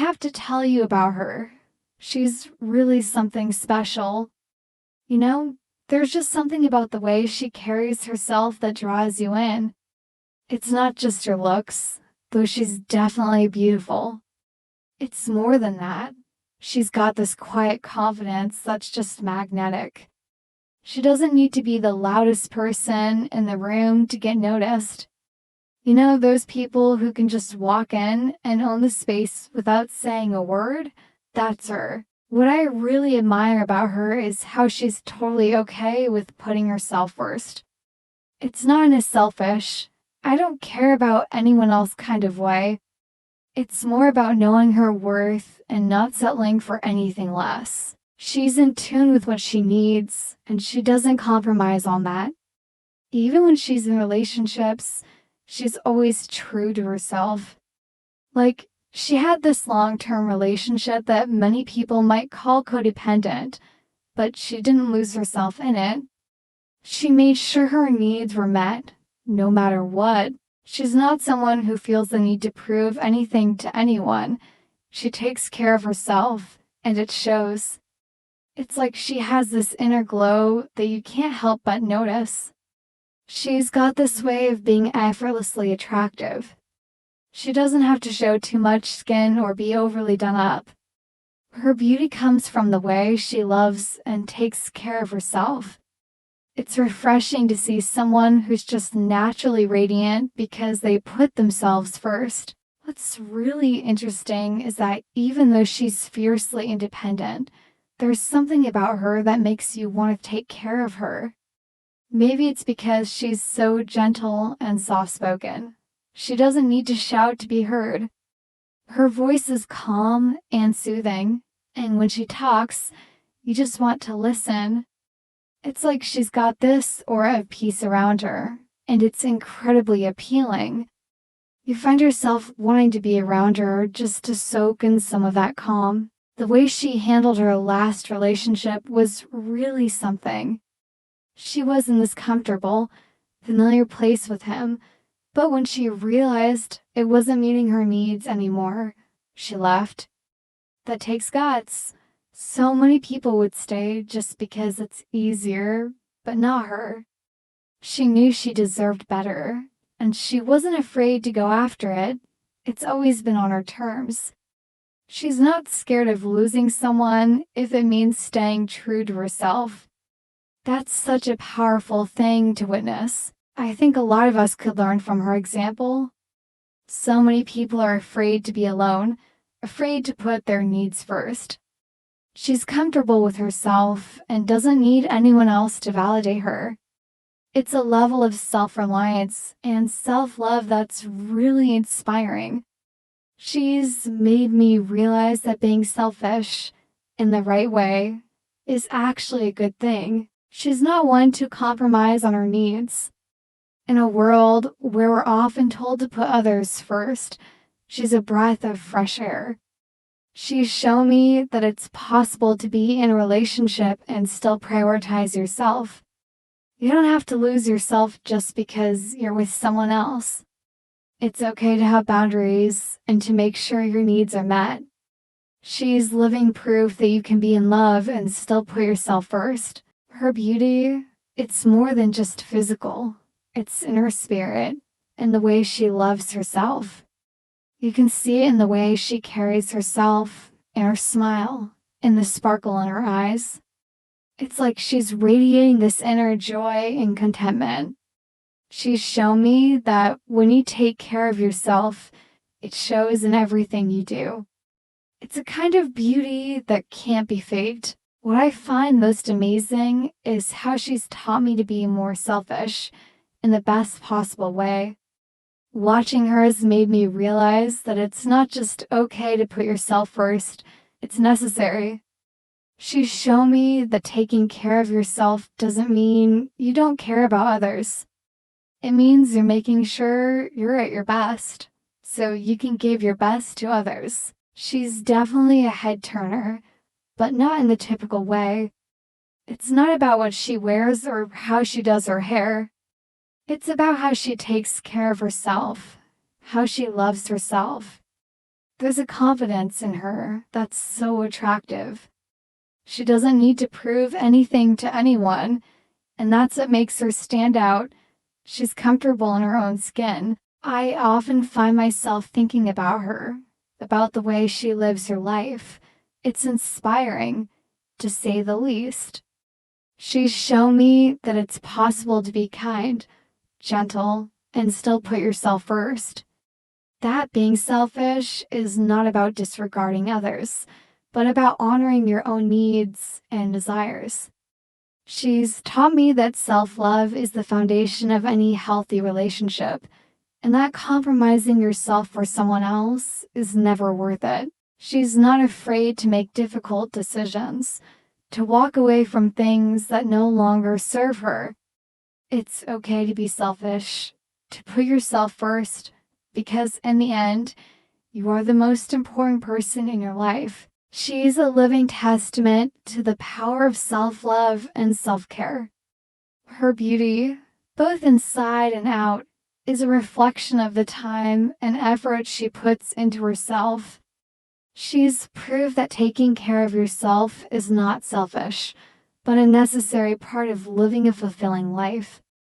have to tell you about her. She's really something special. You know, there's just something about the way she carries herself that draws you in. It's not just her looks, though she's definitely beautiful. It's more than that. She's got this quiet confidence that's just magnetic. She doesn't need to be the loudest person in the room to get noticed. You know, those people who can just walk in and own the space without saying a word? That's her. What I really admire about her is how she's totally okay with putting herself first. It's not in a selfish, I don't care about anyone else kind of way. It's more about knowing her worth and not settling for anything less. She's in tune with what she needs, and she doesn't compromise on that. Even when she's in relationships, she's always true to herself. Like, she had this long-term relationship that many people might call codependent, but she didn't lose herself in it. She made sure her needs were met, no matter what. She's not someone who feels the need to prove anything to anyone. She takes care of herself, and it shows. It's like she has this inner glow that you can't help but notice. She's got this way of being effortlessly attractive. She doesn't have to show too much skin or be overly done up. Her beauty comes from the way she loves and takes care of herself. It's refreshing to see someone who's just naturally radiant because they put themselves first. What's really interesting is that even though she's fiercely independent, there's something about her that makes you want to take care of her. Maybe it's because she's so gentle and soft-spoken. She doesn't need to shout to be heard. Her voice is calm and soothing, and when she talks, you just want to listen. It's like she's got this aura of peace around her, and it's incredibly appealing. You find yourself wanting to be around her just to soak in some of that calm. The way she handled her last relationship was really something. She was in this comfortable, familiar place with him, but when she realized it wasn't meeting her needs anymore, she left. That takes guts. So many people would stay just because it's easier, but not her. She knew she deserved better, and she wasn't afraid to go after it. It's always been on her terms. She's not scared of losing someone if it means staying true to herself. That's such a powerful thing to witness. I think a lot of us could learn from her example. So many people are afraid to be alone, afraid to put their needs first. She's comfortable with herself and doesn't need anyone else to validate her. It's a level of self-reliance and self-love that's really inspiring. She's made me realize that being selfish in the right way is actually a good thing. She's not one to compromise on her needs. In a world where we're often told to put others first, she's a breath of fresh air. She's shown me that it's possible to be in a relationship and still prioritize yourself. You don't have to lose yourself just because you're with someone else. It's okay to have boundaries and to make sure your needs are met. She's living proof that you can be in love and still put yourself first. Her beauty, it's more than just physical. It's in her spirit and the way she loves herself. You can see it in the way she carries herself, in her smile, in the sparkle in her eyes. It's like she's radiating this inner joy and contentment. She's shown me that when you take care of yourself, it shows in everything you do. It's a kind of beauty that can't be faked. What I find most amazing is how she's taught me to be more selfish in the best possible way. Watching her has made me realize that it's not just okay to put yourself first, it's necessary. She's shown me that taking care of yourself doesn't mean you don't care about others. It means you're making sure you're at your best, so you can give your best to others. She's definitely a head turner, but not in the typical way. It's not about what she wears or how she does her hair. It's about how she takes care of herself, how she loves herself. There's a confidence in her that's so attractive. She doesn't need to prove anything to anyone, and that's what makes her stand out. She's comfortable in her own skin. I often find myself thinking about her, about the way she lives her life. It's inspiring, to say the least. She's shown me that it's possible to be kind, gentle, and still put yourself first. That being selfish is not about disregarding others, but about honoring your own needs and desires. She's taught me that self-love is the foundation of any healthy relationship, and that compromising yourself for someone else is never worth it. She's not afraid to make difficult decisions, to walk away from things that no longer serve her. It's okay to be selfish, to put yourself first, because in the end, you are the most important person in your life. She's a living testament to the power of self-love and self-care. Her beauty, both inside and out, is a reflection of the time and effort she puts into herself. She's proved that taking care of yourself is not selfish, but a necessary part of living a fulfilling life.